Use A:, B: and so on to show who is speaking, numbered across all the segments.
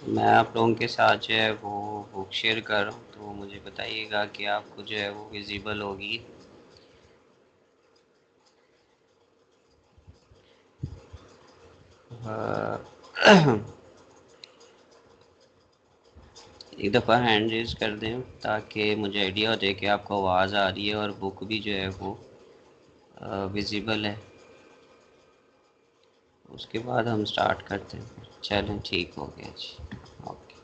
A: मैं आप लोगों के साथ जो है वो बुक शेयर कर रहा हूँ, तो मुझे बताइएगा कि आपको जो है वो विजिबल होगी। एक दफ़ा हैंड रेज कर दें ताकि मुझे आइडिया हो जाए कि आपको आवाज़ आ रही है और बुक भी जो है वो विजिबल है। उसके बाद हम स्टार्ट करते हैं। चलें, ठीक हो गया जी। ओके।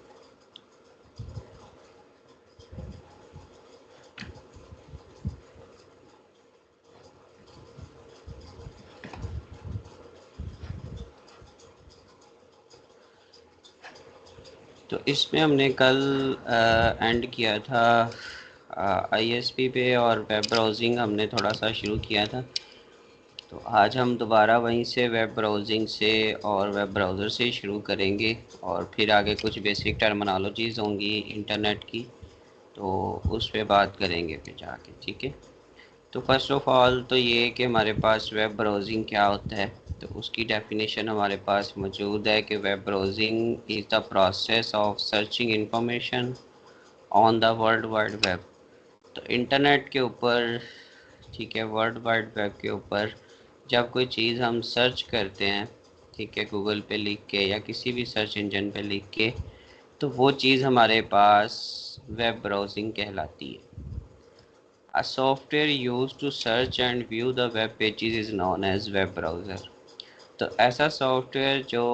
A: तो इसमें हमने कल एंड किया था आईएसपी पे, और वेब ब्राउज़िंग हमने थोड़ा सा शुरू किया था। तो आज हम दोबारा वहीं से वेब ब्राउज़िंग से और वेब ब्राउज़र से शुरू करेंगे, और फिर आगे कुछ बेसिक टर्मिनोलॉजीज़ होंगी इंटरनेट की, तो उस पे बात करेंगे फिर जाके। ठीक है। तो फर्स्ट ऑफ ऑल तो ये कि हमारे पास वेब ब्राउज़िंग क्या होता है, तो उसकी डेफिनेशन हमारे पास मौजूद है कि web browsing is the process of searching information on the world wide web. तो इंटरनेट के ऊपर, ठीक है, वर्ल्ड वाइड वेब के ऊपर जब कोई चीज़ हम सर्च करते हैं, ठीक है, गूगल पे लिख के या किसी भी सर्च इंजन पे लिख के, तो वो चीज़ हमारे पास वेब ब्राउजिंग कहलाती है। A software use to search and view the web pages is known as web browser. तो ऐसा सॉफ्टवेयर जो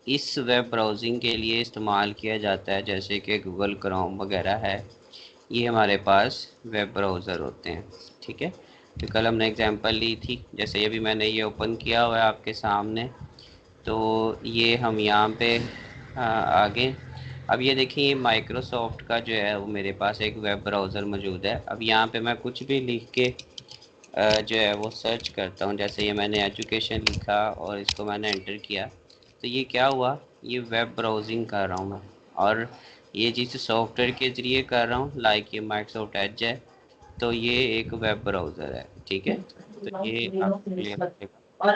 A: इस वेब ब्राउजिंग के लिए इस्तेमाल किया जाता है, जैसे कि गूगल क्रोम वगैरह है, ये हमारे पास वेब ब्राउज़र होते हैं। ठीक है। तो कल हमने एग्जांपल ली थी, जैसे ये भी मैंने ये ओपन किया हुआ है आपके सामने। तो ये हम यहाँ पे आगे, अब ये देखिए माइक्रोसॉफ्ट का जो है वो मेरे पास एक वेब ब्राउज़र मौजूद है। अब यहाँ पे मैं कुछ भी लिख के जो है वो सर्च करता हूँ, जैसे ये मैंने एजुकेशन लिखा और इसको मैंने एंटर किया, तो ये क्या हुआ, ये वेब ब्राउजिंग कर रहा हूँ मैं। और ये जिस सॉफ्टवेयर के ज़रिए कर रहा हूँ, लाइक ये माइक्रोसॉफ्ट एज है, तो ये एक वेब ब्राउज़र है। ठीक है। तो ये आपको क्लियर लगेगा।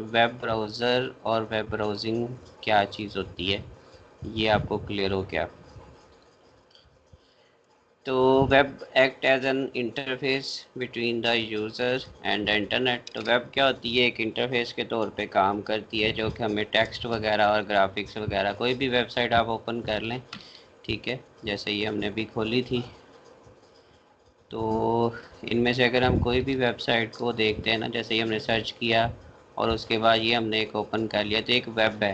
A: वेब ब्राउज़र और वेब ब्राउजिंग क्या चीज़ होती है, ये आपको क्लियर हो गया। तो web act as an interface between the user and the internet. तो वेब क्या होती है, एक इंटरफेस के तौर पे काम करती है, जो कि हमें टेक्स्ट वगैरह और ग्राफिक्स वगैरह, कोई भी वेबसाइट आप ओपन कर लें, ठीक है, जैसे ये हमने अभी खोली थी, तो इनमें से अगर हम कोई भी वेबसाइट को देखते हैं ना, जैसे ही हमने सर्च किया और उसके बाद ये हमने एक ओपन कर लिया, तो एक वेब है।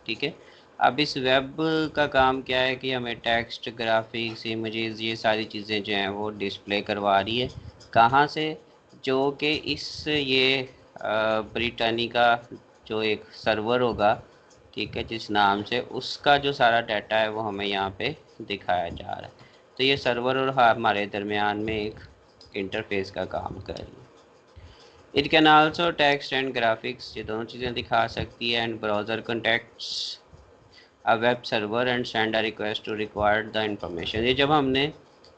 A: ठीक है। अब इस वेब का काम क्या है कि हमें टेक्स्ट, ग्राफिक्स, इमेजेस, ये सारी चीज़ें जो हैं वो डिस्प्ले करवा रही है। कहाँ से, जो कि इस ये ब्रिटानिका जो एक सर्वर होगा, ठीक है, जिस नाम से, उसका जो सारा डाटा है वो हमें यहाँ पे दिखाया जा रहा है। तो ये सर्वर और हमारे दरमियान में एक इंटरफेस का काम कर रही है। It can also text and graphics, ये दोनों चीज़ें दिखा सकती है। And browser contacts a web server and send a request to required the information. ये जब हमने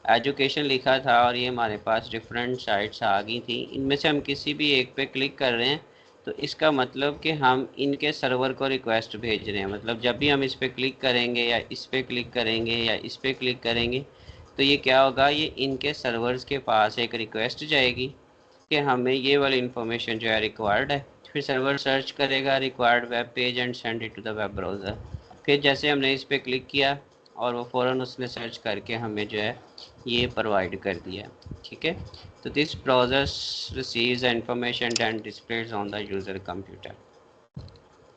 A: एजुकेशन लिखा था और ये हमारे पास डिफरेंट साइट्स आ गई थी, इनमें से हम किसी भी एक पे क्लिक कर रहे हैं, तो इसका मतलब कि हम इनके सर्वर को रिक्वेस्ट भेज रहे हैं। मतलब जब भी हम इस पे क्लिक करेंगे या इस पे क्लिक करेंगे या इस पे क्लिक करेंगे, तो ये क्या होगा, ये इनके सर्वर्स के पास एक रिक्वेस्ट जाएगी कि हमें ये वाली इंफॉर्मेशन जो है रिक्वायर्ड है। फिर सर्वर सर्च करेगा required web page and send it to the web browser. फिर जैसे हमने इस पर क्लिक किया और वो फ़ौरन उसने सर्च करके हमें जो है ये प्रोवाइड कर दिया। ठीक है। तो this browser receives information and displays on the user computer.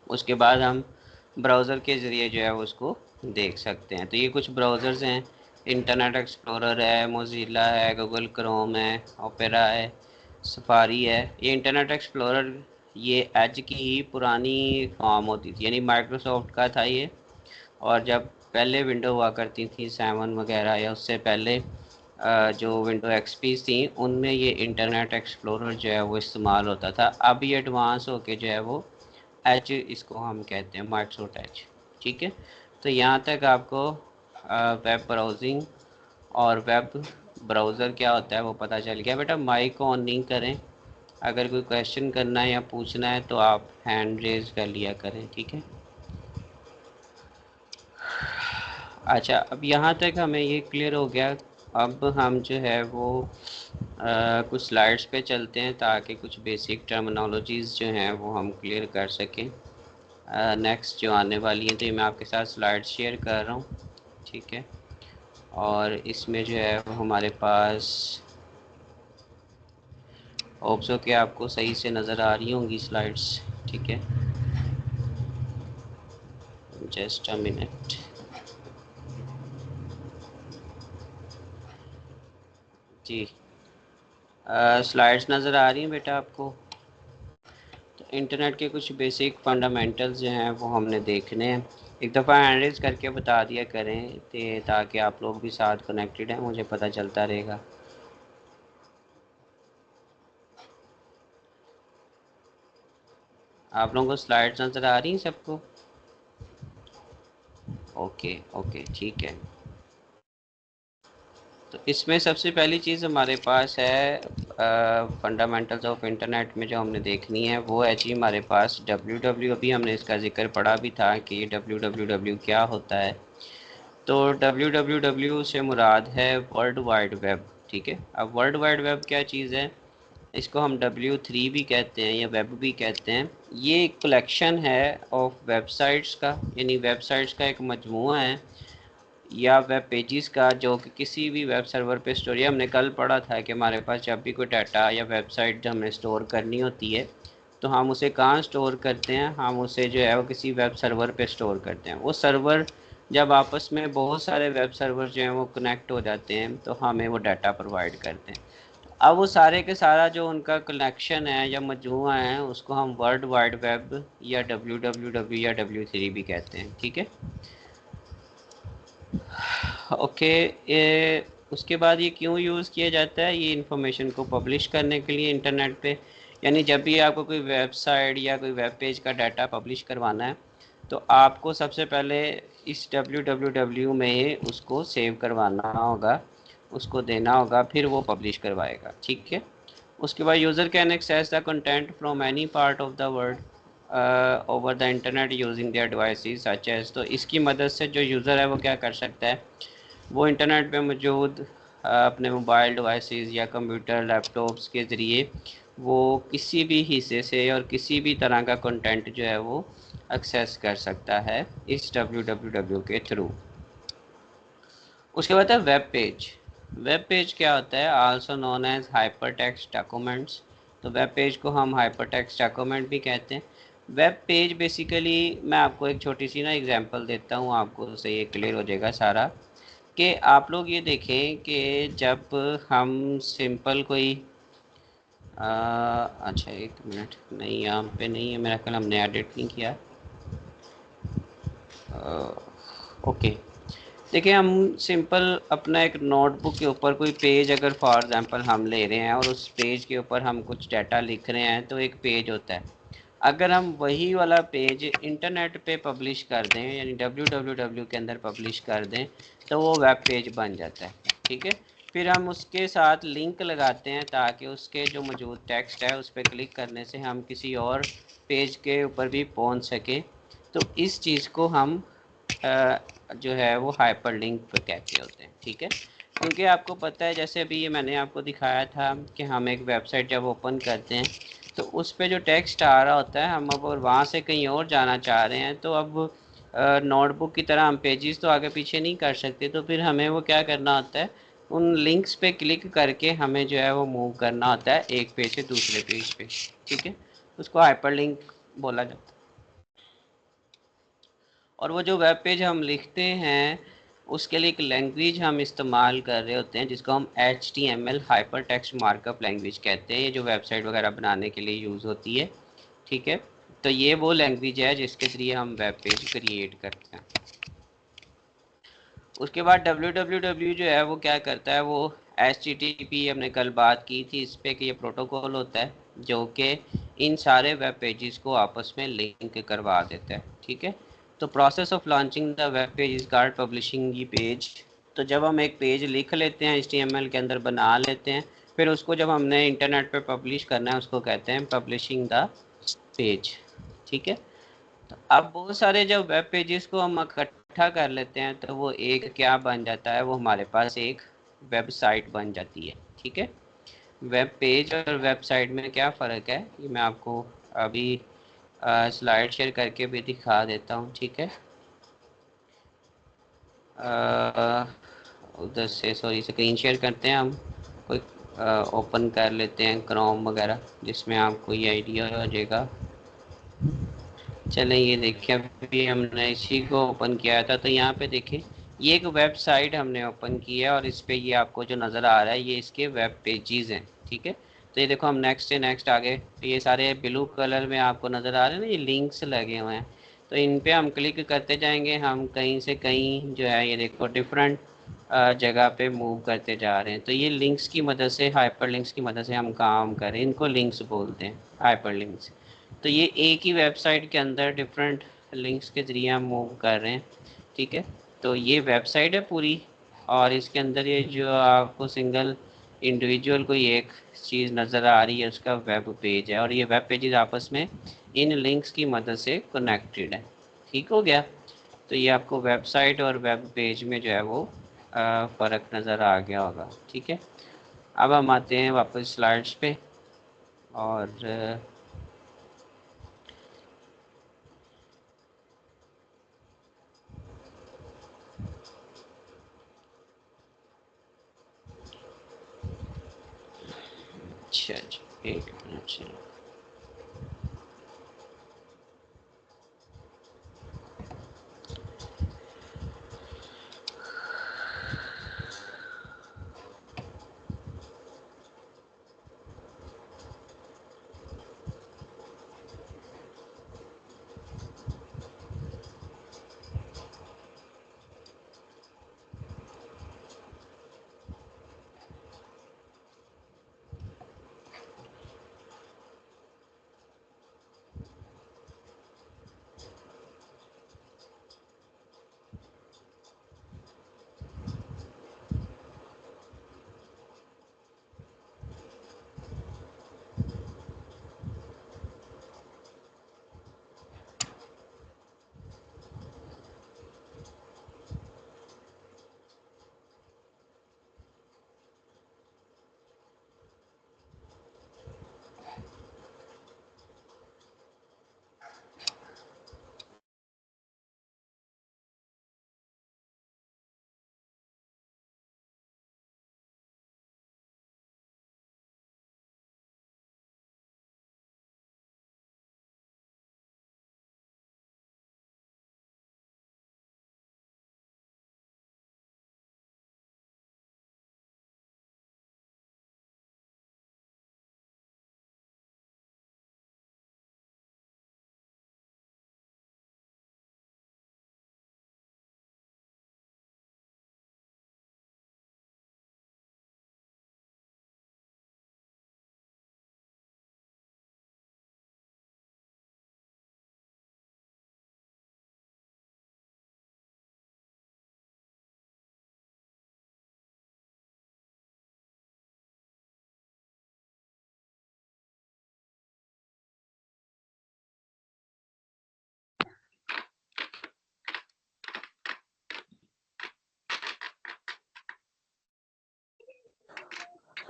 A: उसके बाद हम ब्राउज़र के ज़रिए जो है उसको देख सकते हैं। तो ये कुछ ब्राउज़र्स हैं, इंटरनेट एक्सप्लोरर है, मोज़िला है, गूगल क्रोम है, ओपेरा है, सफारी है। ये इंटरनेट एक्सप्लोरर ये एज की ही पुरानी फॉर्म होती थी, यानी माइक्रोसॉफ्ट का था ये। और जब पहले विंडो हुआ करती थी 7 वगैरह, या उससे पहले जो विंडो एक्सपी थी, उनमें ये इंटरनेट एक्सप्लोरर जो है वो इस्तेमाल होता था। अब ये एडवांस होके जो है वो एच, इसको हम कहते हैं माइक्रोसॉफ्ट एच। ठीक है। तो यहाँ तक आपको वेब ब्राउजिंग और वेब ब्राउज़र क्या होता है वो पता चल गया। बेटा माइक ऑन नहीं करें, अगर कोई क्वेश्चन करना है या पूछना है तो आप हैंड रेज कर लिया करें। ठीक है। अच्छा, अब यहाँ तक हमें ये क्लियर हो गया। अब हम जो है वो कुछ स्लाइड्स पे चलते हैं ताकि कुछ बेसिक टर्मिनोलॉजीज़ जो हैं वो हम क्लियर कर सकें नेक्स्ट जो आने वाली हैं। तो ये मैं आपके साथ स्लाइड शेयर कर रहा हूँ, ठीक है। और इसमें जो है वो हमारे पास होप्स हो कि आपको सही से नज़र आ रही होंगी स्लाइड्स, ठीक है। Just a minute. जी, स्लाइड्स नज़र आ रही हैं बेटा आपको? तो इंटरनेट के कुछ बेसिक फंडामेंटल्स जो हैं वो हमने देखने हैं। एक दफ़ा हैंड रेज़ करके बता दिया करें ताकि आप लोग भी साथ कनेक्टेड हैं, मुझे पता चलता रहेगा। आप लोगों को स्लाइड्स नज़र आ रही हैं सबको? ओके ओके, ठीक है। तो इसमें सबसे पहली चीज़ हमारे पास है फंडामेंटल्स ऑफ इंटरनेट में जो हमने देखनी है वो है जी हमारे पास डब्ल्यू डब्ल्यू। अभी हमने इसका जिक्र पढ़ा भी था कि डब्ल्यू डब्ल्यू डब्ल्यू क्या होता है। तो डब्ल्यू डब्ल्यू डब्ल्यू से मुराद है वर्ल्ड वाइड वेब, ठीक है। अब वर्ल्ड वाइड वेब क्या चीज़ है? इसको हम W3 भी कहते हैं या वेब भी कहते हैं। ये एक कलेक्शन है ऑफ वेबसाइट्स का, यानी वेबसाइट्स का एक मजमूआ है या वेब पेजेस का, जो कि किसी भी वेब सर्वर पे स्टोर। ये हमने कल पढ़ा था कि हमारे पास जब भी कोई डाटा या वेबसाइट हमें स्टोर करनी होती है तो हम उसे कहाँ स्टोर करते हैं? हम उसे जो है वो किसी वेब सर्वर पे स्टोर करते हैं। वो सर्वर जब आपस में बहुत सारे वेब सर्वर जो हैं वो कनेक्ट हो जाते हैं तो हमें वो डाटा प्रोवाइड करते हैं। अब वो सारे के सारा जो उनका कलेक्शन है या मजमूआ है उसको हम वर्ल्ड वाइड वेब या WWW या W3 भी कहते हैं, ठीक है। ओके, ये उसके बाद ये क्यों यूज़ किया जाता है? ये इंफॉर्मेशन को पब्लिश करने के लिए इंटरनेट पे। यानी जब भी आपको कोई वेबसाइट या कोई वेब पेज का डाटा पब्लिश करवाना है तो आपको सबसे पहले इस WWW में ही उसको सेव करवाना होगा, उसको देना होगा, फिर वो पब्लिश करवाएगा, ठीक है। उसके बाद user can access the content from any part of the world over the internet using their devices such as. तो इसकी मदद से जो यूज़र है वो क्या कर सकता है? वो इंटरनेट पे मौजूद अपने मोबाइल डिवाइसेस या कंप्यूटर लैपटॉप्स के ज़रिए वो किसी भी हिस्से से और किसी भी तरह का कंटेंट जो है वो एक्सेस कर सकता है इस WWW के थ्रू। उसके बाद है वेब पेज। वेब पेज क्या होता है? Also known as hyper text documents. तो वेब पेज को हम हाइपर टेक्स्ट डॉक्यूमेंट भी कहते हैं। वेब पेज बेसिकली, मैं आपको एक छोटी सी ना एग्जांपल देता हूँ, आपको उससे ये क्लियर हो जाएगा सारा। कि आप लोग ये देखें कि जब हम सिंपल कोई अच्छा एक मिनट, नहीं यहाँ पे नहीं है मेरा ख्याल, हमने एडिट नहीं किया। ओके, देखिए हम सिंपल अपना एक नोटबुक के ऊपर कोई पेज अगर फॉर एग्जांपल हम ले रहे हैं और उस पेज के ऊपर हम कुछ डाटा लिख रहे हैं तो एक पेज होता है। अगर हम वही वाला पेज इंटरनेट पे पब्लिश कर दें यानी WWW के अंदर पब्लिश कर दें तो वो वेब पेज बन जाता है, ठीक है। फिर हम उसके साथ लिंक लगाते हैं ताकि उसके जो मौजूद टेक्स्ट है उस पर क्लिक करने से हम किसी और पेज के ऊपर भी पहुंच सकें। तो इस चीज़ को हम जो है वो हाइपर लिंक कहते होते हैं, ठीक है। क्योंकि आपको पता है जैसे अभी ये मैंने आपको दिखाया था कि हम एक वेबसाइट जब ओपन करते हैं तो उस पे जो टेक्स्ट आ रहा होता है, हम अब वहाँ से कहीं और जाना चाह रहे हैं तो अब नोटबुक की तरह हम पेजेस तो आगे पीछे नहीं कर सकते, तो फिर हमें वो क्या करना होता है? उन लिंक्स पे क्लिक करके हमें जो है वो मूव करना होता है एक पेज से दूसरे पेज पे, ठीक है। उसको हाइपर लिंक बोला जाता है। और वो जो वेब पेज हम लिखते हैं उसके लिए एक लैंग्वेज हम इस्तेमाल कर रहे होते हैं जिसको हम HTML hyper text markup language कहते हैं। ये जो वेबसाइट वगैरह बनाने के लिए यूज़ होती है, ठीक है। तो ये वो लैंग्वेज है जिसके ज़रिए हम वेब पेज क्रिएट करते हैं। उसके बाद WWW जो है वो क्या करता है? वो HTTP हमने कल बात की थी इस पर कि ये प्रोटोकॉल होता है जो कि इन सारे वेब पेजेस को आपस में लिंक करवा देता है, ठीक है। तो process of launching the web page is called publishing the page. तो जब हम एक पेज लिख लेते हैं HTML के अंदर बना लेते हैं, फिर उसको जब हमने इंटरनेट पे पब्लिश करना है उसको कहते हैं पब्लिशिंग द पेज, ठीक है। अब बहुत सारे जब वेब पेजेस को हम इकट्ठा इकट्ठा कर लेते हैं तो वो एक क्या बन जाता है, वो हमारे पास एक वेबसाइट बन जाती है। ठीक है, वेब पेज और वेबसाइट में क्या फ़र्क है ये मैं आपको अभी स्लाइड शेयर करके भी दिखा देता हूँ। ठीक है, उधर से सॉरी स्क्रीन शेयर करते हैं हम, कोई ओपन कर लेते हैं क्रोम वगैरह जिसमें आपको ये आइडिया हो जाएगा। चलें ये देखिए अभी हमने इसी को ओपन किया था, तो यहाँ पे देखिए ये एक वेबसाइट हमने ओपन की है और इस पे ये आपको जो नज़र आ रहा है ये इसके वेब पेजेस हैं। ठीक है, तो ये देखो हम नेक्स्ट से नेक्स्ट आगे, तो ये सारे ब्लू कलर में आपको नज़र आ रहे हैं ना, ये लिंक्स लगे हुए हैं, तो इन पे हम क्लिक करते जाएंगे, हम कहीं से कहीं जो है ये देखो डिफरेंट जगह पे मूव करते जा रहे हैं। तो ये लिंक्स की मदद से, हाइपर लिंक्स की मदद से हम काम करें, इनको लिंक्स बोलते हैं, हाइपर लिंक्स। तो ये एक ही वेबसाइट के अंदर डिफरेंट लिंक्स के ज़रिए हम मूव कर रहे हैं। ठीक है, तो ये वेबसाइट है पूरी, और इसके अंदर ये जो आपको सिंगल इंडिविजुअल कोई एक चीज़ नज़र आ रही है उसका वेब पेज है, और ये वेब पेजेस आपस में इन लिंक्स की मदद से कनेक्टेड है। ठीक हो गया, तो ये आपको वेबसाइट और वेब पेज में जो है वो फ़र्क नज़र आ गया होगा। ठीक है, अब हम आते हैं वापस स्लाइड्स पे, और अच्छा जी एक मिनट से,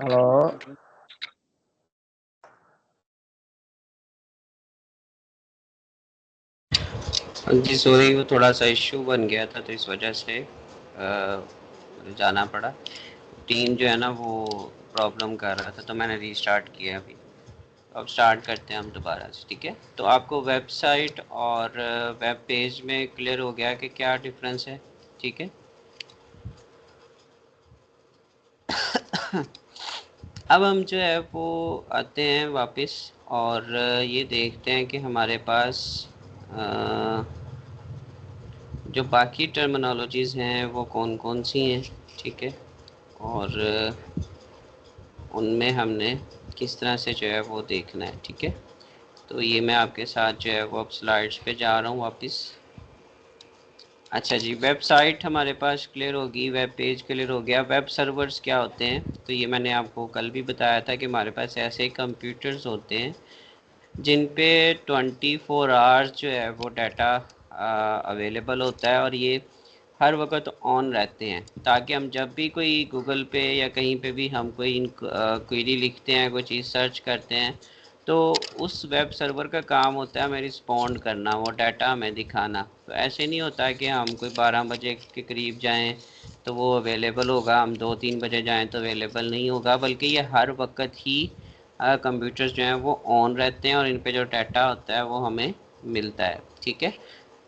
B: हेलो।
A: हाँ जी सॉरी वो थोड़ा सा इशू बन गया था तो इस वजह से जाना पड़ा। टीम जो है ना वो प्रॉब्लम कर रहा था तो मैंने रीस्टार्ट किया अभी। अब स्टार्ट करते हैं हम दोबारा से। ठीक है, तो आपको वेबसाइट और वेब पेज में क्लियर हो गया कि क्या डिफरेंस है। ठीक है, अब हम जो है वो आते हैं वापस, और ये देखते हैं कि हमारे पास अ, जो बाकी टर्मिनोलॉजीज़ हैं वो कौन कौन सी हैं। ठीक है, और उनमें हमने किस तरह से जो है वो देखना है। ठीक है, तो ये मैं आपके साथ जो है वो अब स्लाइड्स पे जा रहा हूँ वापस। अच्छा जी, वेबसाइट हमारे पास क्लियर होगी, वेब पेज क्लियर हो गया। वेब सर्वर्स क्या होते हैं, तो ये मैंने आपको कल भी बताया था कि हमारे पास ऐसे कंप्यूटर्स होते हैं जिन पे 24 आवर्स जो है वो डाटा अवेलेबल होता है, और ये हर वक्त ऑन रहते हैं, ताकि हम जब भी कोई गूगल पे या कहीं पे भी हम कोई क्वेरी लिखते हैं, कोई चीज़ सर्च करते हैं, तो उस वेब सर्वर का काम होता है हमें रिस्पॉन्ड करना, वो डाटा हमें दिखाना। तो ऐसे नहीं होता है कि हम कोई 12 बजे के करीब जाएं तो वो अवेलेबल होगा, हम 2-3 बजे जाएं तो अवेलेबल नहीं होगा, बल्कि ये हर वक्त ही कंप्यूटर्स जो हैं वो ऑन रहते हैं और इन पे जो डाटा होता है वो हमें मिलता है। ठीक है,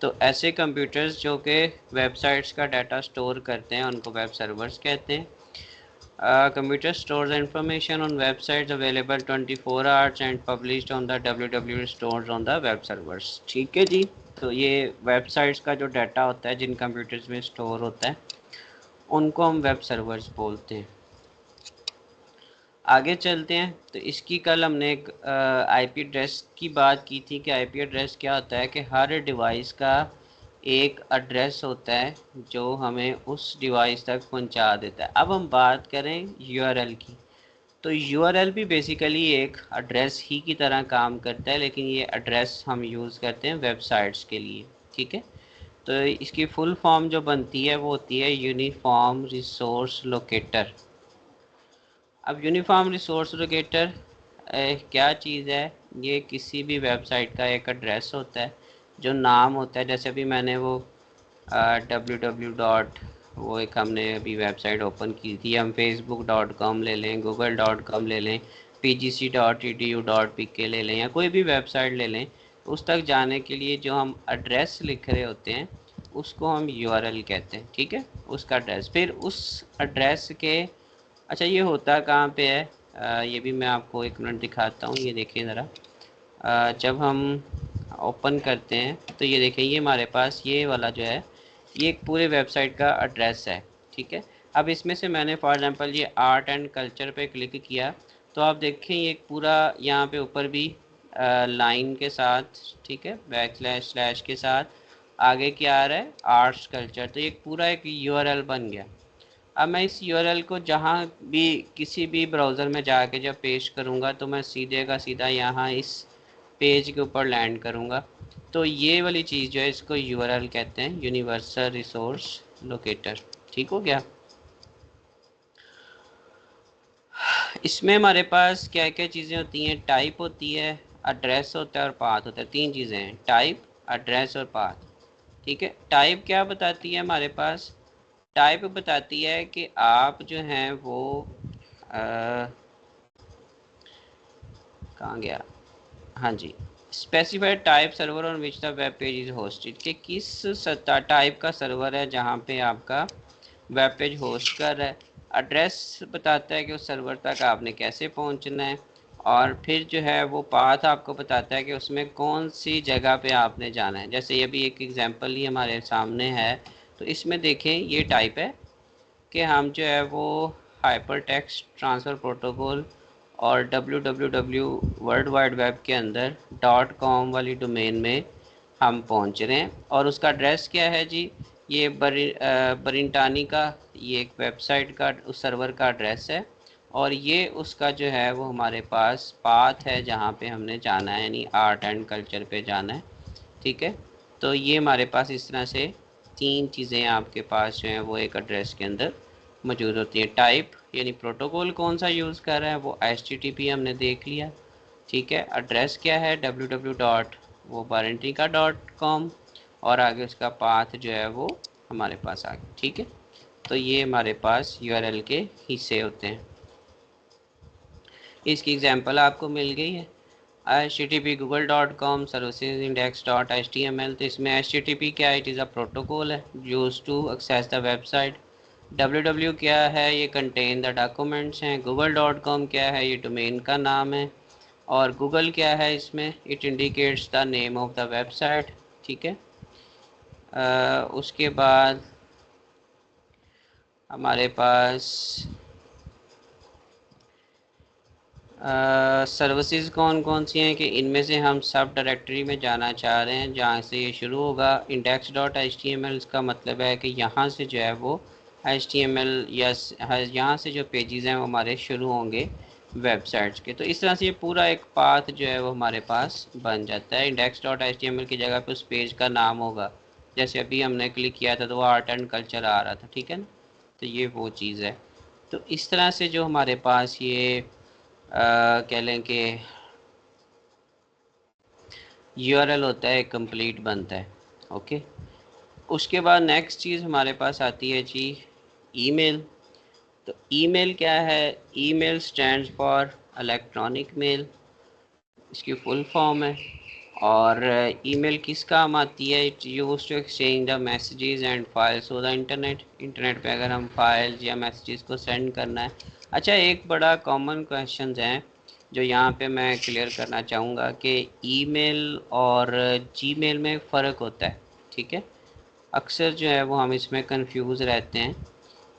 A: तो ऐसे कंप्यूटर्स जो कि वेबसाइट्स का डाटा स्टोर करते हैं उनको वेब सर्वर्स कहते हैं। Computer stores information on websites available 24 hours and published on the www stores on the web servers। ठीक है जी, तो ये वेबसाइट्स का जो डाटा होता है जिन कंप्यूटर्स में स्टोर होता है उनको हम वेब सर्वर्स बोलते हैं। आगे चलते हैं, तो इसकी कल हमने एक आईपी एड्रेस की बात की थी कि आईपी एड्रेस क्या होता है कि हर डिवाइस का एक एड्रेस होता है जो हमें उस डिवाइस तक पहुंचा देता है। अब हम बात करें यूआरएल की, तो यूआरएल भी बेसिकली एक एड्रेस ही की तरह काम करता है, लेकिन ये एड्रेस हम यूज़ करते हैं वेबसाइट्स के लिए। ठीक है, तो इसकी फुल फॉर्म जो बनती है वो होती है यूनिफॉर्म रिसोर्स लोकेटर। अब यूनिफॉर्म रिसोर्स लोकेटर क्या चीज़ है? ये किसी भी वेबसाइट का एक एड्रेस होता है जो नाम होता है। जैसे अभी मैंने वो www डॉट, वो एक हमने अभी वेबसाइट ओपन की थी, हम facebook.com ले लें, google.com ले लें, pgc.edu.pk ले लें, या कोई भी वेबसाइट ले लें, उस तक जाने के लिए जो हम एड्रेस लिख रहे होते हैं उसको हम यूआरएल कहते हैं। ठीक है, उसका एड्रेस, फिर उस एड्रेस के, अच्छा ये होता कहाँ पे है, ये भी मैं आपको एक मिनट दिखाता हूँ। ये देखिए ज़रा, जब हम ओपन करते हैं तो ये देखें, ये हमारे पास ये वाला जो है ये एक पूरे वेबसाइट का एड्रेस है। ठीक है, अब इसमें से मैंने फॉर एग्जांपल ये आर्ट एंड कल्चर पे क्लिक किया तो आप देखें ये एक पूरा यहाँ पे ऊपर भी लाइन के साथ, ठीक है, बैक स्लैश स्लैश के साथ आगे क्या आ रहा है, आर्ट्स कल्चर, तो ये पूरा एक यूआरएल बन गया। अब मैं इस यूआरएल को जहाँ भी किसी भी ब्राउज़र में जाके जब पेश करूँगा तो मैं सीधे का सीधा यहाँ इस पेज के ऊपर लैंड करूँगा। तो ये वाली चीज़ जो है इसको यूआरएल कहते हैं, यूनिवर्सल रिसोर्स लोकेटर। ठीक हो गया। इसमें हमारे पास क्या क्या चीज़ें होती हैं? टाइप होती है, एड्रेस होता है और पाथ होता है। तीन चीज़ें हैं, टाइप, एड्रेस और पाथ। ठीक है, टाइप क्या बताती है हमारे पास? टाइप बताती है कि आप जो हैं वो कहाँ गया, हाँ जी, specified type server on which the web page is hosted, कि किस टाइप का सर्वर है जहाँ पे आपका वेब पेज होस्ट कर रहा है। एड्रेस बताता है कि उस सर्वर तक आपने कैसे पहुँचना है, और फिर जो है वो पाथ आपको बताता है कि उसमें कौन सी जगह पे आपने जाना है। जैसे ये भी एक एग्जांपल ही हमारे सामने है, तो इसमें देखें ये टाइप है कि हम जो है वो हाइपर टेक्स्ट ट्रांसफ़र प्रोटोकॉल और www वर्ल्ड वाइड वेब के अंदर .com वाली डोमेन में हम पहुंच रहे हैं। और उसका एड्रेस क्या है जी? ये बरिंटानी का ये एक वेबसाइट का उस सर्वर का एड्रेस है, और ये उसका जो है वो हमारे पास पाथ है जहाँ पे हमने जाना है, यानी आर्ट एंड कल्चर पे जाना है। ठीक है, तो ये हमारे पास इस तरह से तीन चीज़ें आपके पास जो हैं वो एक एड्रेस के अंदर मौजूद होती हैं। टाइप यानी प्रोटोकॉल कौन सा यूज़ कर रहा है, वो HTTP हमने देख लिया। ठीक है, एड्रेस क्या है, www डॉट वो बारंटी का .com, और आगे उसका पाथ जो है वो हमारे पास आ गया। ठीक है, तो ये हमारे पास यूआरएल के हिस्से होते हैं। इसकी एग्जांपल आपको मिल गई है, HTTP google.com services index.html। तो इसमें HTTP क्या है? इट इज़ अ प्रोटोकॉल है use to access the website. www क्या है? ये कंटेन द डॉक्यूमेंट्स हैं। google.com क्या है? ये डोमेन का नाम है। और गूगल क्या है इसमें? It indicates the name of the website. ठीक है, उसके बाद हमारे पास सर्विसेज कौन कौन सी हैं, कि इनमें से हम सब डायरेक्टरी में जाना चाह रहे हैं जहाँ से ये शुरू होगा। index.html इसका मतलब है कि यहाँ से जो है वो HTML या यहाँ से जो पेजेस हैं वो हमारे शुरू होंगे वेबसाइट्स के। तो इस तरह से ये पूरा एक पाथ जो है वो हमारे पास बन जाता है। index.html की जगह पे उस पेज का नाम होगा, जैसे अभी हमने क्लिक किया था तो वो आर्ट एंड कल्चर आ रहा था, ठीक है ना। तो ये वो चीज़ है। तो इस तरह से जो हमारे पास ये कह लें कि यूआरएल होता है, कंप्लीट बनता है। ओके, उसके बाद नेक्स्ट चीज़ हमारे पास आती है जी ईमेल। तो ईमेल क्या है? Email stands for electronic mail, इसकी फुल फॉर्म है। और ईमेल किस काम आती है? It use to exchange the messages and files through the internet. Internet पे अगर हम फाइल्स या मैसेजेस को सेंड करना है। अच्छा, एक बड़ा कॉमन क्वेश्चन है जो यहाँ पे मैं क्लियर करना चाहूँगा कि ईमेल और जीमेल में फ़र्क होता है, ठीक है। अक्सर जो है वो हम इसमें कंफ्यूज रहते हैं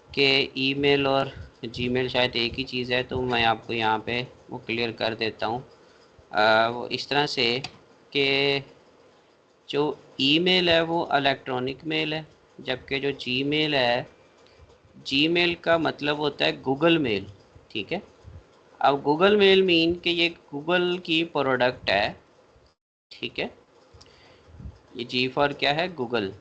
A: कि ईमेल और जीमेल शायद एक ही चीज़ है। तो मैं आपको यहाँ पे वो क्लियर कर देता हूँ। वो इस तरह से कि जो ईमेल है वो इलेक्ट्रॉनिक मेल है, जबकि जो जीमेल है, जीमेल का मतलब होता है गूगल मेल, ठीक है। अब गूगल मेल मीन कि ये गूगल की प्रोडक्ट है, ठीक है। ये जी फॉर क्या है? गूगल।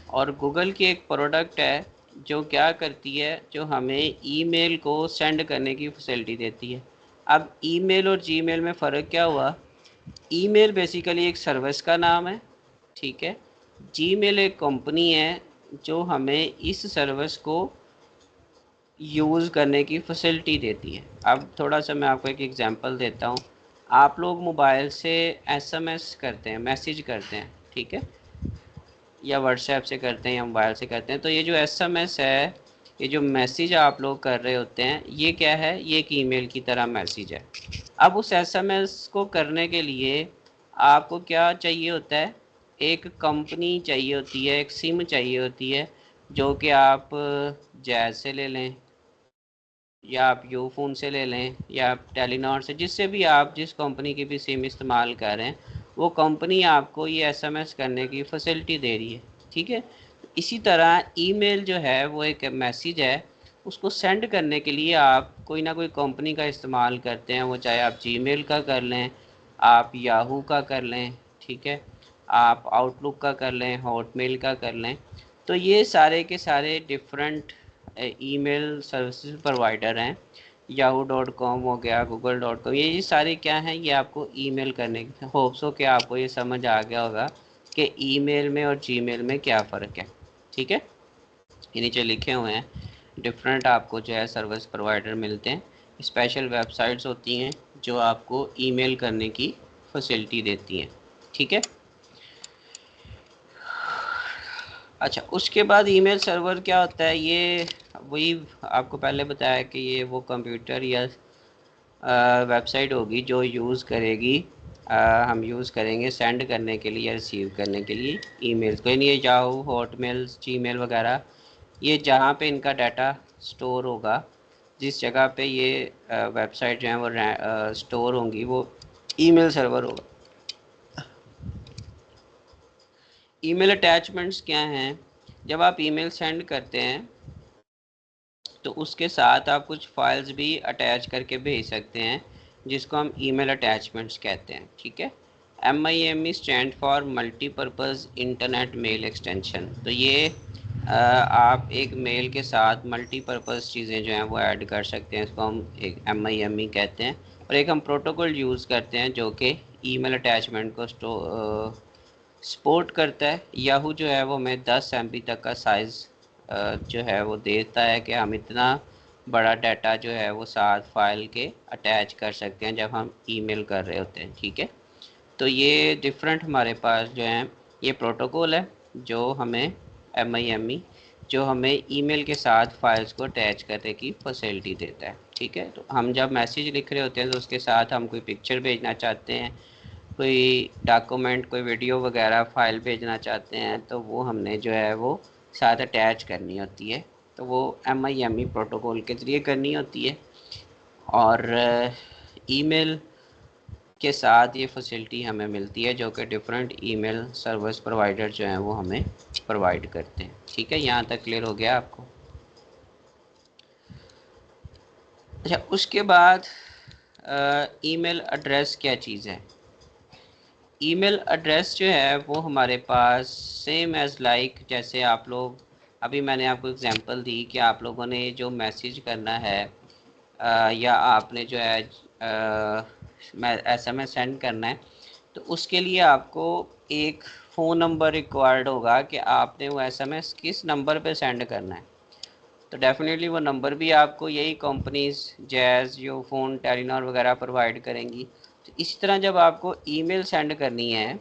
A: और गूगल की एक प्रोडक्ट है जो क्या करती है, जो हमें ईमेल को सेंड करने की फैसिलिटी देती है। अब ईमेल और जीमेल में फ़र्क क्या हुआ? ईमेल बेसिकली एक सर्विस का नाम है, ठीक है। जीमेल एक कंपनी है जो हमें इस सर्विस को यूज़ करने की फैसिलिटी देती है। अब थोड़ा सा मैं आपको एक एग्जांपल देता हूँ। आप लोग मोबाइल से एसएमएस करते हैं, मैसेज करते हैं, ठीक है, या व्हाट्सएप से करते हैं या मोबाइल से करते हैं। तो ये जो एसएमएस है, ये जो मैसेज आप लोग कर रहे होते हैं, ये क्या है? ये एक ईमेल की तरह मैसेज है। अब उस एसएमएस को करने के लिए आपको क्या चाहिए होता है? एक कंपनी चाहिए होती है, एक सिम चाहिए होती है, जो कि आप जैज़ से ले लें या आप यूफोन से ले लें या आप टेलीनॉर से, जिससे भी आप जिस कंपनी की भी सिम इस्तेमाल कर रहे हैं, वो कंपनी आपको ये एसएमएस करने की फैसिलिटी दे रही है, ठीक है। इसी तरह ईमेल जो है वो एक मैसेज है, उसको सेंड करने के लिए आप कोई ना कोई कंपनी का इस्तेमाल करते हैं। वो चाहे आप जीमेल का कर लें, आप याहू का कर लें, ठीक है, आप आउटलुक का कर लें, हॉटमेल का कर लें। तो ये सारे के सारे डिफरेंट ईमेल सर्विसेज प्रोवाइडर हैं। yahoo.com हो गया, google.com, ये सारे क्या हैं? ये आपको ईमेल करने की होप्स हो कि आपको ये समझ आ गया होगा कि ईमेल में और जीमेल में क्या फ़र्क है, ठीक है। ये नीचे लिखे हुए हैं डिफरेंट आपको जो है सर्विस प्रोवाइडर मिलते हैं। स्पेशल वेबसाइट्स होती हैं जो आपको ईमेल करने की फैसिलिटी देती हैं, ठीक है। अच्छा, उसके बाद ईमेल सर्वर क्या होता है? ये वही आपको पहले बताया कि ये वो कंप्यूटर या वेबसाइट होगी जो यूज़ करेगी, हम यूज़ करेंगे सेंड करने के लिए या रिसीव करने के लिए ईमेल्स को। यानी ये याहू, हॉटमेल्स, जीमेल वगैरह, ये जहाँ पे इनका डाटा स्टोर होगा, जिस जगह पे ये वेबसाइट जो है वो स्टोर होंगी, वो ईमेल सर्वर होगा। ईमेल अटैचमेंट्स क्या हैं? जब आप ईमेल सेंड करते हैं तो उसके साथ आप कुछ फाइल्स भी अटैच करके भेज सकते हैं, जिसको हम ईमेल अटैचमेंट्स कहते हैं, ठीक है। MIME stand for multipurpose internet mail extension. तो ये आप एक मेल के साथ मल्टीपर्पज़ चीज़ें जो हैं वो ऐड कर सकते हैं, इसको हम एक MIME कहते हैं। और एक हम प्रोटोकॉल यूज़ करते हैं जो कि ईमेल अटैचमेंट को सपोर्ट करता है। याहू जो है वो हमें 10 MB तक का साइज़ जो है वो देता है कि हम इतना बड़ा डाटा जो है वो साथ फाइल के अटैच कर सकते हैं जब हम ईमेल कर रहे होते हैं, ठीक है। तो ये डिफरेंट हमारे पास जो है ये प्रोटोकॉल है जो हमें MIME जो हमें ईमेल के साथ फाइल्स को अटैच करने की फैसिलिटी देता है, ठीक है। तो हम जब मैसेज लिख रहे होते हैं तो उसके साथ हम कोई पिक्चर भेजना चाहते हैं, कोई डॉक्यूमेंट, कोई वीडियो वगैरह फ़ाइल भेजना चाहते हैं, तो वो हमने जो है वो साथ अटैच करनी होती है। तो वो MIME प्रोटोकॉल के ज़रिए करनी होती है। और ईमेल के साथ ये फैसिलिटी हमें मिलती है जो कि डिफरेंट ईमेल सर्विस प्रोवाइडर जो हैं वो हमें प्रोवाइड करते हैं, ठीक है। यहाँ तक क्लियर हो गया आपको? अच्छा, उसके बाद ईमेल एड्रेस क्या चीज़ है? ईमेल एड्रेस जो है वो हमारे पास सेम एज़ लाइक जैसे आप लोग अभी मैंने आपको एग्जांपल दी कि आप लोगों ने जो मैसेज करना है या आपने जो है SMS सेंड करना है, तो उसके लिए आपको एक फ़ोन नंबर रिक्वायर्ड होगा कि आपने वो SMS किस नंबर पे सेंड करना है। तो डेफिनेटली वो नंबर भी आपको यही कंपनीज जैज़ जो फ़ोन टेलीनॉर वगैरह प्रोवाइड करेंगी। तो इसी तरह जब आपको ईमेल सेंड करनी है,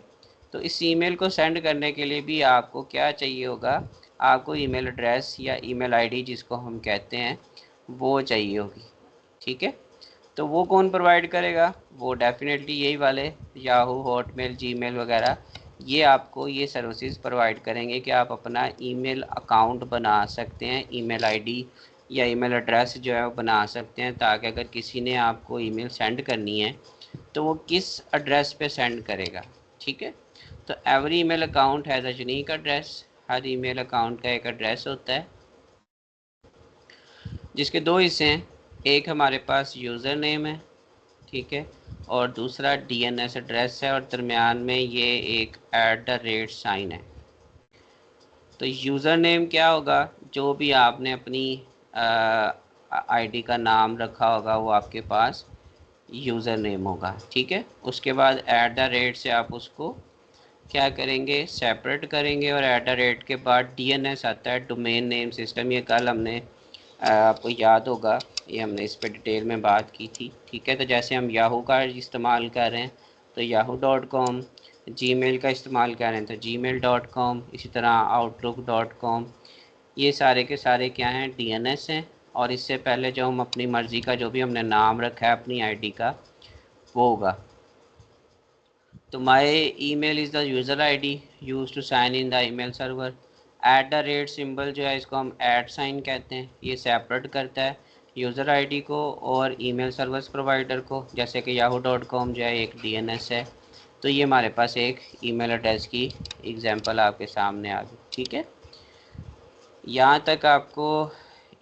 A: तो इस ईमेल को सेंड करने के लिए भी आपको क्या चाहिए होगा, आपको ईमेल एड्रेस या ईमेल आईडी जिसको हम कहते हैं वो चाहिए होगी। ठीक है, तो वो कौन प्रोवाइड करेगा, वो डेफिनेटली यही वाले याहू, हॉटमेल, जीमेल वगैरह ये आपको ये सर्विसेज प्रोवाइड करेंगे कि आप अपना ईमेल अकाउंट बना सकते हैं, ईमेल आईडी या ईमेल एड्रेस जो है वो बना सकते हैं, ताकि अगर किसी ने आपको ईमेल सेंड करनी है तो वो किस एड्रेस पे सेंड करेगा। ठीक है, तो every email account has a unique address. Her email account का एक एड्रेस होता है जिसके दो हिस्से हैं, एक हमारे पास यूज़र नेम है, ठीक है, और दूसरा DNS एड्रेस है, और दरमियान में ये एक @ साइन है। तो यूज़र नेम क्या होगा, जो भी आपने अपनी आईडी का नाम रखा होगा वो आपके पास यूज़र नेम होगा। ठीक है, उसके बाद @ से आप उसको क्या करेंगे, सेपरेट करेंगे, और @ के बाद DNS आता है, डोमेन नेम सिस्टम। ये कल हमने आपको याद होगा, ये हमने इस पर डिटेल में बात की थी। ठीक है, तो जैसे हम याहू का इस्तेमाल कर रहे हैं तो yahoo.com, जीमेल का इस्तेमाल कर रहे हैं तो gmail.com, इसी तरह outlook.com, ये सारे के सारे क्या हैं, DNS हैं। और इससे पहले जो हम अपनी मर्ज़ी का जो भी हमने नाम रखा है अपनी आईडी का वो होगा। तो my email is the user ID use to sign in the email server. Symbol जो है इसको हम @साइन कहते हैं, ये सेपरेट करता है यूज़र आईडी को और ईमेल सर्विस प्रोवाइडर को। जैसे कि yahoo.com जो है एक DNS है, तो ये हमारे पास एक ईमेल एड्रेस की एग्जांपल आपके सामने आ गई। ठीक है, यहाँ तक आपको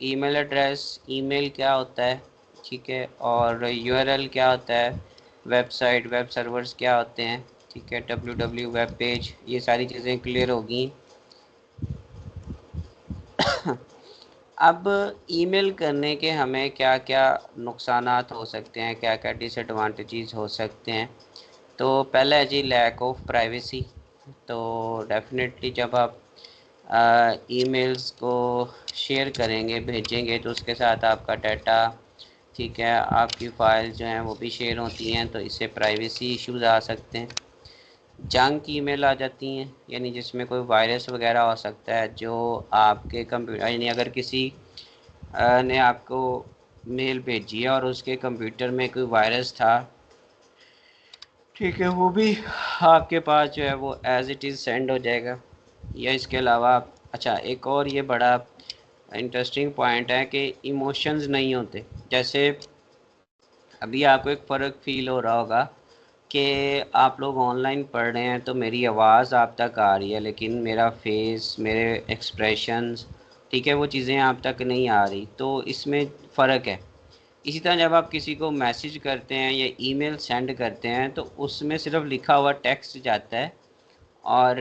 A: ईमेल एड्रेस, ईमेल क्या होता है, ठीक है, और URL क्या होता है, वेबसाइट, वेब सर्वर्स क्या होते हैं, ठीक है, www वेब पेज, ये सारी चीज़ें क्लियर होगी। अब ईमेल करने के हमें क्या क्या नुकसानात हो सकते हैं, क्या क्या डिसएडवांटेजेस हो सकते हैं। तो पहला है जी लैक ऑफ प्राइवेसी। तो डेफिनेटली जब आप ईमेल्स को शेयर करेंगे, भेजेंगे, तो उसके साथ आपका डाटा, ठीक है, आपकी फ़ाइल जो हैं वो भी शेयर होती हैं, तो इससे प्राइवेसी इश्यूज़ आ सकते हैं। जंक ईमेल आ जाती हैं, यानी जिसमें कोई वायरस वगैरह हो सकता है, जो आपके कंप्यूटर, यानी अगर किसी ने आपको मेल भेजी है और उसके कंप्यूटर में कोई वायरस था, ठीक है, वो भी आपके पास जो है वो एज़ इट इज़ सेंड हो जाएगा। या इसके अलावा अच्छा एक और ये बड़ा इंटरेस्टिंग पॉइंट है कि इमोशंस नहीं होते। जैसे अभी आपको एक फ़र्क फ़ील हो रहा होगा कि आप लोग ऑनलाइन पढ़ रहे हैं तो मेरी आवाज़ आप तक आ रही है, लेकिन मेरा फेस, मेरे एक्सप्रेशंस, ठीक है, वो चीज़ें आप तक नहीं आ रही, तो इसमें फ़र्क है। इसी तरह जब आप किसी को मैसेज करते हैं या ईमेल सेंड करते हैं तो उसमें सिर्फ लिखा हुआ टेक्स्ट जाता है, और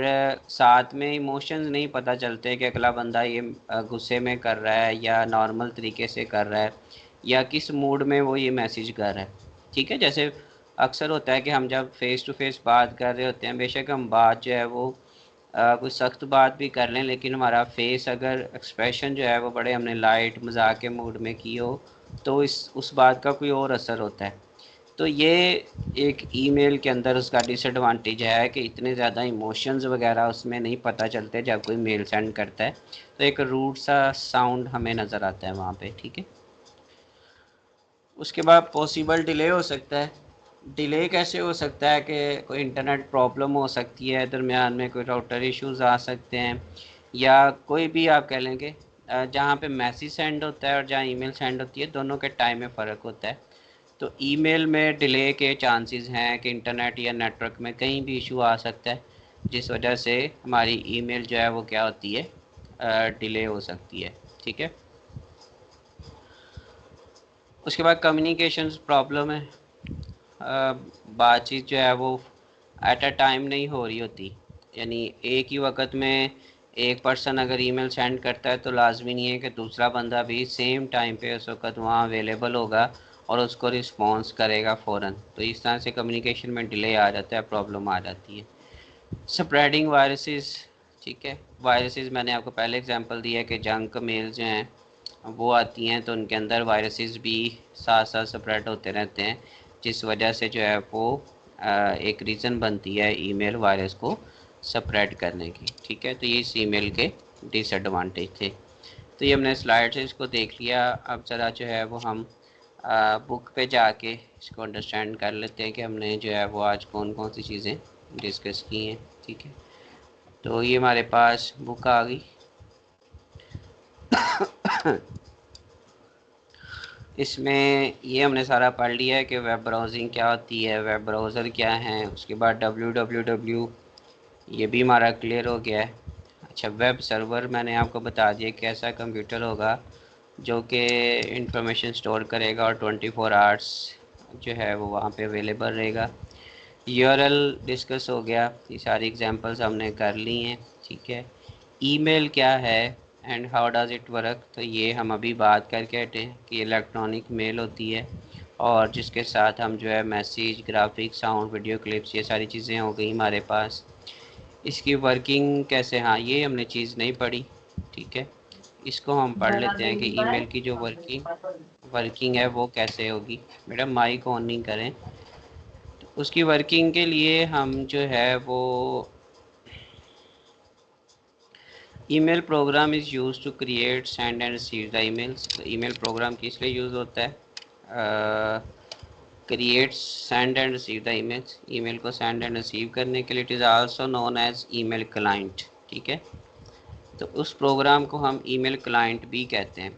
A: साथ में इमोशंस नहीं पता चलते कि अगला बंदा ये गुस्से में कर रहा है या नॉर्मल तरीके से कर रहा है या किस मूड में वो ये मैसेज कर रहा है। ठीक है, जैसे अक्सर होता है कि हम जब फेस टू फेस बात कर रहे होते हैं, बेशक हम बात जो है वो कोई सख्त बात भी कर लें, लेकिन हमारा फेस अगर एक्सप्रेशन जो है वो बड़े हमने लाइट मजाक के मूड में की हो, तो इस उस बात का कोई और असर होता है। तो ये एक ईमेल के अंदर उसका डिसएडवांटेज है कि इतने ज़्यादा इमोशंस वगैरह उसमें नहीं पता चलते जब कोई मेल सेंड करता है, तो एक रूड सा साउंड हमें नज़र आता है वहाँ पे। ठीक है, उसके बाद पॉसिबल डिले हो सकता है। डिले कैसे हो सकता है कि कोई इंटरनेट प्रॉब्लम हो सकती है, दरमियान में कोई राउटर इश्यूज़ आ सकते हैं, या कोई भी आप कह लेंगे जहाँ पे मैसेज सेंड होता है और जहाँ ईमेल सेंड होती है, दोनों के टाइम में फ़र्क होता है। तो ईमेल में डिले के चांसेस हैं कि इंटरनेट या नेटवर्क में कहीं भी इशू आ सकता है, जिस वजह से हमारी ईमेल जो है वो क्या होती है, डिले हो सकती है। ठीक है, उसके बाद कम्युनिकेशंस प्रॉब्लम है। बातचीत जो है वो एट अ टाइम नहीं हो रही होती, यानी एक ही वक्त में एक पर्सन अगर ईमेल सेंड करता है तो लाजमी नहीं है कि दूसरा बंदा भी सेम टाइम पे उस वक्त वहाँ अवेलेबल होगा और उसको रिस्पॉन्स करेगा फ़ौरन। तो इस तरह से कम्युनिकेशन में डिले आ जाता है, प्रॉब्लम आ जाती है। स्प्रेडिंग वायरसेस, ठीक है, वायरसेस मैंने आपको पहले एग्जांपल दिया कि जंक मेल जो हैं वो आती हैं तो उनके अंदर वायरसेस भी साथ साथ स्प्रेड होते रहते हैं, जिस वजह से जो है वो एक रीज़न बनती है ईमेल वायरस को स्प्रेड करने की। ठीक है, तो ये इस ईमेल के डिसएडवांटेज थे। तो ये हमने स्लाइड से इसको देख लिया। अब ज़रा जो है वो हम बुक पे जाके इसको अंडरस्टैंड कर लेते हैं कि हमने जो है वो आज कौन कौन सी चीज़ें डिस्कस की हैं। ठीक है, तो ये हमारे पास बुक आ गई। इसमें ये हमने सारा पढ़ लिया है कि वेब ब्राउज़िंग क्या होती है, वेब ब्राउज़र क्या है, उसके बाद www ये भी हमारा क्लियर हो गया है। अच्छा, वेब सर्वर मैंने आपको बता दिया कि ऐसा कंप्यूटर होगा जो कि इंफॉर्मेशन स्टोर करेगा और 24 आवर्स जो है वो वहाँ पे अवेलेबल रहेगा। यूआरएल डिस्कस हो गया, ये सारी एग्जांपल्स हमने कर ली हैं। ठीक है, ईमेल क्या है and how does it work, तो ये हम अभी बात करके हटे हैं कि इलेक्ट्रॉनिक मेल होती है और जिसके साथ हम जो है message, graphic, sound, video clips, ये सारी चीज़ें हो गई हमारे पास। इसकी वर्किंग कैसे, हाँ ये हमने चीज़ नहीं पढ़ी। ठीक है, इसको हम पढ़ लेते हैं कि ईमेल की जो वर्किंग है वो कैसे होगी। मैडम माइक ऑन नहीं करें। तो उसकी वर्किंग के लिए हम जो है वो email program is use to create, send and receive the emails. तो ईमेल प्रोग्राम किस लिए यूज़ होता है? Create, send and receive the emails, email को सेंड एंड रिसीव करने के लिए। It is also known as email client. ठीक है, तो उस प्रोग्राम को हम ईमेल क्लाइंट भी कहते हैं।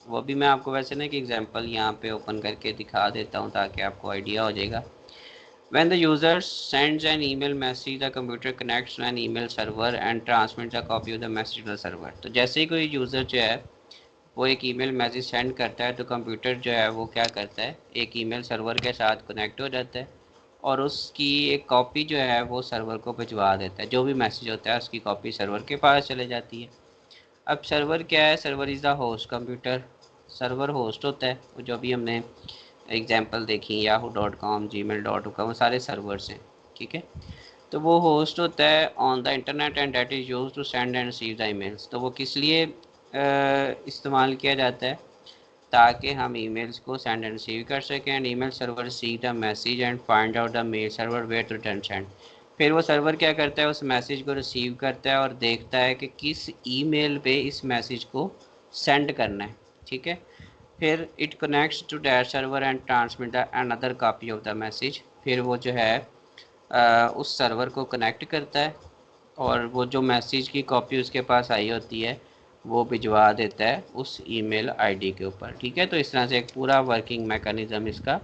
A: वो भी मैं आपको वैसे ना एक एग्जांपल यहाँ पे ओपन करके दिखा देता हूँ ताकि आपको आइडिया हो जाएगा। When the user sends an email message, the computer connects to an email server and transmits a copy of the message to the server। तो जैसे ही कोई यूज़र जो है वो एक ईमेल मैसेज सेंड करता है तो कंप्यूटर जो है वो क्या करता है, एक ईमेल सर्वर के साथ कनेक्ट हो जाता है और उसकी एक कॉपी जो है वो सर्वर को भिजवा देता है। जो भी मैसेज होता है उसकी कॉपी सर्वर के पास चले जाती है। अब सर्वर क्या है? Server is the host computer. Server host होता है, जो भी हमने एग्जांपल देखी yahoo.com, gmail.com, वो सारे सर्वर्स हैं। ठीक है, तो वो होस्ट होता है on the internet and that is use to send and receive the emails. तो वो किस लिए इस्तेमाल किया जाता है? ताकि हम ईमेल्स को सेंड एंड रिसीव कर सकें। And email server receive the message and find out the mail server where to return send. फिर वो सर्वर क्या करता है, उस मैसेज को रिसीव करता है और देखता है कि किस ईमेल पे इस मैसेज को सेंड करना है। ठीक है, फिर it connects to that server and transmit the another copy of the message. फिर वो जो है उस सर्वर को कनेक्ट करता है और वो जो मैसेज की कॉपी उसके पास आई होती है वो भिजवा देता है उस ईमेल आईडी के ऊपर। ठीक है, तो इस तरह से एक पूरा वर्किंग मैकेनिज़्म इसका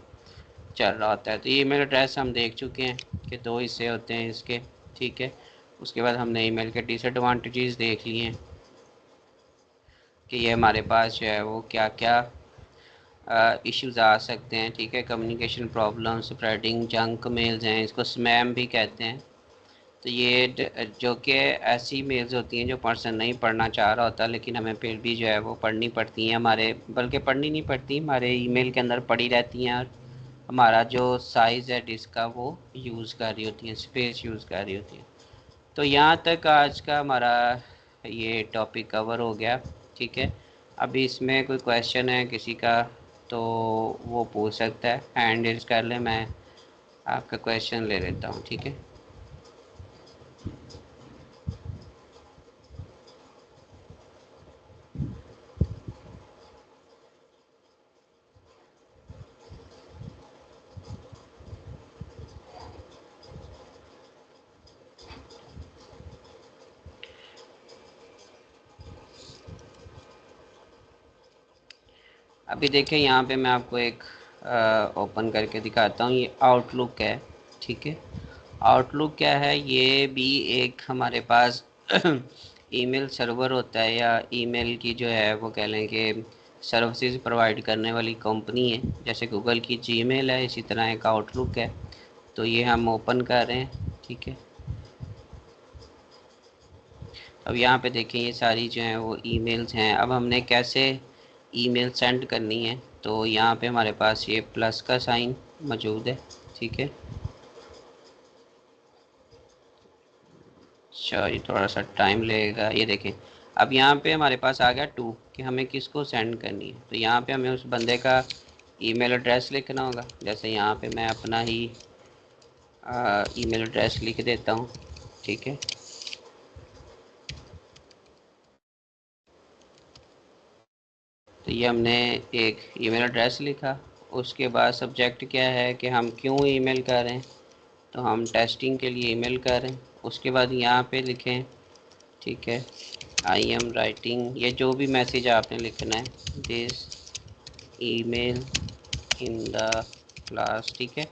A: चल रहा होता है। तो ईमेल एड्रेस हम देख चुके हैं कि दो हिस्से होते हैं इसके। ठीक है, उसके बाद हमने ईमेल के डिसएडवांटेजेस देख लिए हैं कि ये हमारे पास जो है वो क्या क्या इश्यूज़ आ सकते हैं। ठीक है, communication problem, spreading, junk mails हैं, इसको स्पैम भी कहते हैं। तो ये जो कि ऐसी मेल्स होती हैं जो पर्सन नहीं पढ़ना चाह रहा होता लेकिन हमें फिर भी जो है वो पढ़नी पड़ती हैं हमारे, बल्कि पढ़नी नहीं पड़ती, हमारे ईमेल के अंदर पड़ी रहती हैं और हमारा जो साइज़ है डिस्क का वो यूज़ कर रही होती हैं, स्पेस यूज़ कर रही होती है। तो यहाँ तक आज का हमारा ये टॉपिक कवर हो गया। ठीक है, अभी इसमें कोई क्वेश्चन है किसी का तो वो पूछ सकता है, हैंड रेज कर ले, मैं आपका क्वेश्चन ले लेता हूँ। ठीक है, अभी देखें यहाँ पे मैं आपको एक ओपन करके दिखाता हूँ। ये आउटलुक है। ठीक है, आउटलुक क्या है? ये भी एक हमारे पास ईमेल सर्वर होता है या ईमेल की जो है वो कह लें कि सर्विसेज प्रोवाइड करने वाली कंपनी है। जैसे गूगल की जीमेल है, इसी तरह एक आउटलुक है। तो ये हम ओपन कर रहे हैं, ठीक है। अब यहाँ पे देखें ये सारी जो हैं वो ईमेल्स हैं। अब हमने कैसे ईमेल सेंड करनी है, तो यहाँ पे हमारे पास ये प्लस का साइन मौजूद है, ठीक है। अच्छा, ये थोड़ा सा टाइम लगेगा। ये देखें, अब यहाँ पे हमारे पास आ गया टू कि हमें किसको सेंड करनी है। तो यहाँ पे हमें उस बंदे का ईमेल एड्रेस लिखना होगा। जैसे यहाँ पे मैं अपना ही ईमेल एड्रेस लिख देता हूँ, ठीक है। तो ये हमने एक ईमेल एड्रेस लिखा। उसके बाद सब्जेक्ट क्या है कि हम क्यों ईमेल कर रहे हैं, तो हम टेस्टिंग के लिए ईमेल कर रहे हैं। उसके बाद यहाँ पे लिखें, ठीक है, आई एम राइटिंग, ये जो भी मैसेज आपने लिखना है, this email in the class, ठीक है।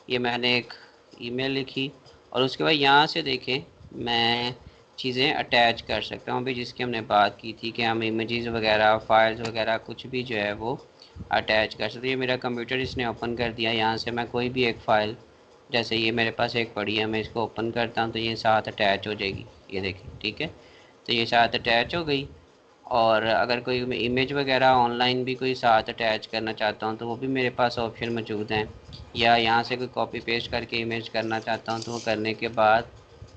A: ये मैंने एक ईमेल लिखी। और उसके बाद यहाँ से देखें, मैं चीज़ें अटैच कर सकता हूँ अभी, जिसकी हमने बात की थी कि हम इमेजेस वगैरह, फाइल्स वगैरह कुछ भी जो है वो अटैच कर सकते हैं। ये मेरा कंप्यूटर इसने ओपन कर दिया। यहाँ से मैं कोई भी एक फ़ाइल, जैसे ये मेरे पास एक पड़ी है, मैं इसको ओपन करता हूँ तो ये साथ अटैच हो जाएगी, ये देखें, ठीक है। तो ये साथ अटैच हो गई। और अगर कोई इमेज वगैरह ऑनलाइन भी कोई साथ अटैच करना चाहता हूँ तो वो भी मेरे पास ऑप्शन मौजूद हैं। या यहाँ से कोई कॉपी पेस्ट करके इमेज करना चाहता हूँ तो वो करने के बाद,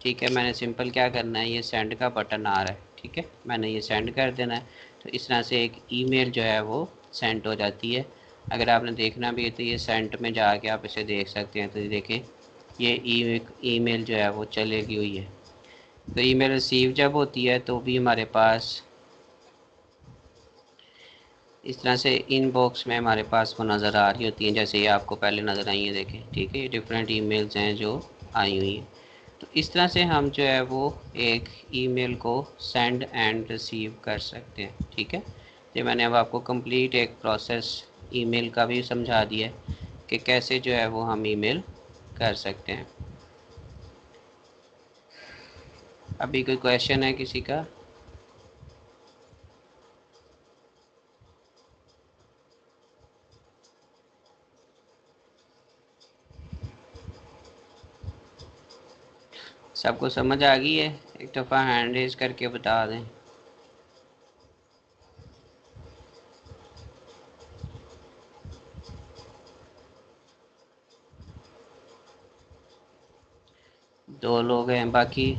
A: ठीक है, मैंने सिंपल क्या करना है, ये सेंड का बटन आ रहा है, ठीक है, मैंने ये सेंड कर देना है। तो इस तरह से एक ईमेल जो है वो सेंड हो जाती है। अगर आपने देखना भी है तो ये सेंड में जाके आप इसे देख सकते हैं। तो ये देखें, ये ईमेल जो है वो चलेगी हुई है। तो ईमेल रिसीव जब होती है तो भी हमारे पास इस तरह से इनबॉक्स में हमारे पास वो नज़र आ रही होती हैं, जैसे ये आपको पहले नज़र आई है, देखें, ठीक है। ये डिफरेंट ईमेल्स हैं जो आई हुई हैं। तो इस तरह से हम जो है वो एक ईमेल को सेंड एंड रिसीव कर सकते हैं, ठीक है। तो मैंने अब आपको कंप्लीट एक प्रोसेस ईमेल का भी समझा दिया है कि कैसे जो है वो हम ईमेल कर सकते हैं। अभी कोई क्वेश्चन है किसी का? सबको समझ आ गई है? एक दफ़ा हैंड रेज करके बता दें। दो लोग हैं बाकी।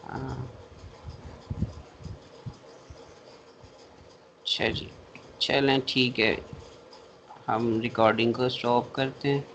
A: हाँ, अच्छा जी, चलें ठीक है, हम रिकॉर्डिंग को स्टॉप करते हैं।